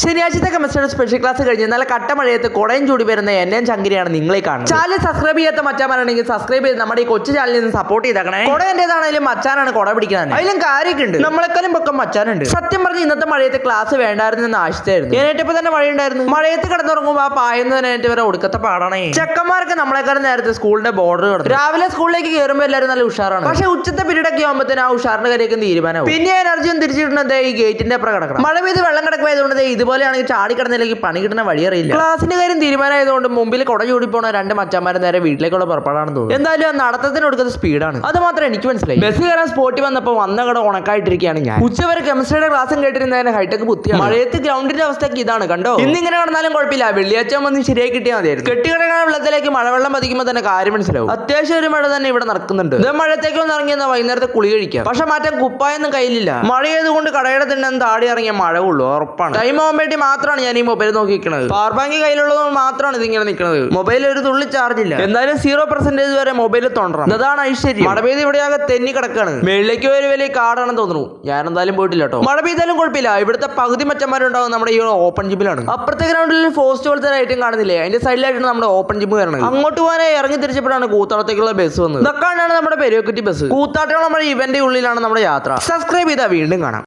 ശനിയാഴ്ചത്തെ കെമിസ്ട്രിയുടെ special class കഴിഞ്ഞ് നല്ല കട്ട മഴയത്ത് കുടയും ചൂടി വരുന്ന എന്നെയും ചങ്കിരിയാണ് നിങ്ങളെ കാണുന്നത്. ചാനൽ സബ്സ്ക്രൈബ് ചെയ്യാത്ത മച്ചാമാരാണെങ്കിൽ സബ്സ്ക്രൈബ് ചെയ്ത് നമ്മുടെ ഈ കൊച്ചു ചാനലിൽ നിന്ന് സപ്പോർട്ട് ചെയ്തേക്കണേ. കുട എന്റേതാണെങ്കിലും മച്ചാനാണ് കുട പിടിക്കുന്നത്. അതിലും കാര്യമൊക്കെ ഉണ്ട്, നമ്മളെക്കാളും പൊക്കം മച്ചാനുണ്ട്. സത്യം പറഞ്ഞ് ഇന്നത്തെ മഴയത്ത് ക്ലാസ് വേണ്ടായിരുന്നു എന്ന് ആശിച്ചായിരുന്നു. ഞാനേറ്റപ്പോ തന്നെ മഴയുണ്ടായിരുന്നു. മഴയത്ത് കിടന്നുറങ്ങുമ്പോൾ ആ പായുന്നതിനായിട്ട് വരെ ഒടുക്കത്തെ പാടാണേ. ചെക്കന്മാർക്ക് നമ്മളെക്കാളും നേരത്തെ സ്കൂളിന്റെ ബോർഡർ കിടന്നു. രാവിലെ സ്കൂളിലേക്ക് കയറുമ്പോൾ എല്ലാവരും നല്ല ഉഷാറാണ്. പക്ഷെ ഉച്ചത്തെ പീരീഡ് ഒക്കെ ആകുമ്പോഴത്തേന് ആ ഉഷാറിന്റെ കാര്യമൊക്കെ തീരുമാനവും. പിന്നെ എനർജിയും തിരിച്ചിട്ടുണ്ടെങ്കിൽ ഈ ഗേറ്റിന്റെ അപ്പുറം കിടക്കണം. മഴ പെയ്ത് വെള്ളം കിടക്കുമായതുകൊണ്ട് ഇതുപോലെയാണെങ്കിൽ ചാടി കിടന്നില്ലെങ്കിൽ പണി കിട്ടുന്ന വഴി അറിയില്ല. ക്ലാസിന്റെ കാര്യം തീരുമാനമായതുകൊണ്ട് മുമ്പിൽ കുട ചൂടി പോണ രണ്ട് മച്ചന്മാരെ നേരെ വീട്ടിലേക്കുള്ള പുറപ്പാടാണെന്ന് തോന്നുന്നു. എന്തായാലും ആ നടത്തത്തിന് കൊടുക്കുന്ന സ്പീഡാണ്. അത് മാത്രം എനിക്ക് മനസ്സിലായി. ബസ് കയറാൻ സ്പോട്ടിൽ വന്നപ്പോൾ വന്ന കട ഉണക്കായിട്ടിരിക്കുകയാണ് ഞാൻ. ഉച്ചവരെ കെമിസ്ട്രിയുടെ ക്ലാസ്സും കേട്ടിരുന്നതിന് ഹൈടെക് ബുദ്ധിയാണ്. മഴയത്ത് ഗ്രൗണ്ടിന്റെ അവസ്ഥയ്ക്ക് ഇതാണ് കണ്ടോ. ഇന്നിങ്ങനെ നടന്നാലും കുഴപ്പമില്ല, വെള്ളിയാഴ്ച വന്ന് ശരിയായി കിട്ടിയാൽ മതിയായിരുന്നു. കെട്ടിക്കിടക്കുന്ന വെള്ളത്തിലേക്ക് മഴവെള്ളം പതിക്കുമ്പോൾ തന്നെ കാര്യം മനസ്സിലാവും. അത്യാവശ്യം ഒരു മഴ തന്നെ ഇവിടെ നടക്കുന്നുണ്ട്. ഇത് മഴത്തേക്ക് ഒന്ന് ഇറങ്ങിയെന്ന വൈകുന്നേരത്തെ കുളി കഴിക്കാം. പക്ഷെ മാറ്റാൻ കുപ്പായൊന്നും കയ്യിലില്ല. മഴയായതുകൊണ്ട് കടയുടെ തന്നെ താടി ഇറങ്ങിയ മഴ ഉള്ളൂ ഉറപ്പാണ്. ടൈം ആവാൻ വേണ്ടി മാത്രമാണ് ഞാൻ ഈ മൊബൈൽ നോക്കിയിരിക്കുന്നത്. പവർ ബാങ്ക് കയ്യിലുള്ളത് മാത്രമാണ് ഇതിങ്ങനെ നിൽക്കുന്നത്. മൊബൈൽ ഒരു തുള്ളി ചാർജ് ഇല്ല. എന്തായാലും 0% വരെ മൊബൈൽ തോണ്ടണം. അതാണ് ഐശ്വര്യം. മഴ പെയ്ത് ഇവിടെയാകെ തെന്നി കിടക്കാണ്. മേളിലേക്ക് ഒരു വലിയ കാടാണെന്ന് തോന്നുന്നു. ഞാൻ എന്തായാലും പോയിട്ടില്ല കേട്ടോ. മഴ പെയ്താലും കുഴപ്പമില്ല, ഇവിടുത്തെ പകുതി മച്ചന്മാരുണ്ടാവും നമ്മുടെ ഈ ഓപ്പൺ ജിമ്മിലാണ്. അപ്പുറത്തെ ഗ്രൗണ്ടിൽ ഫോസ്റ്റ് പോലത്തെ ഐറ്റം കാണുന്നില്ലേ, അതിന്റെ സൈഡിലായിട്ടാണ് നമ്മുടെ ഓപ്പൺ ജിം വരുന്നത്. അങ്ങോട്ട് പോകാനായി ഇറങ്ങി തിരിച്ചപ്പോഴാണ് കൂത്താട്ടത്തേക്കുള്ള ബസ് വന്നത്. ഇതൊക്കെയാണ് നമ്മുടെ പെരുവക്കുറ്റി ബസ്. കൂത്താട്ടം നമ്മുടെ ഇവന്റെ ഉള്ളിലാണ് നമ്മുടെ യാത്ര. സബ്സ്ക്രൈബ് ചെയ്താൽ വീണ്ടും കാണാം.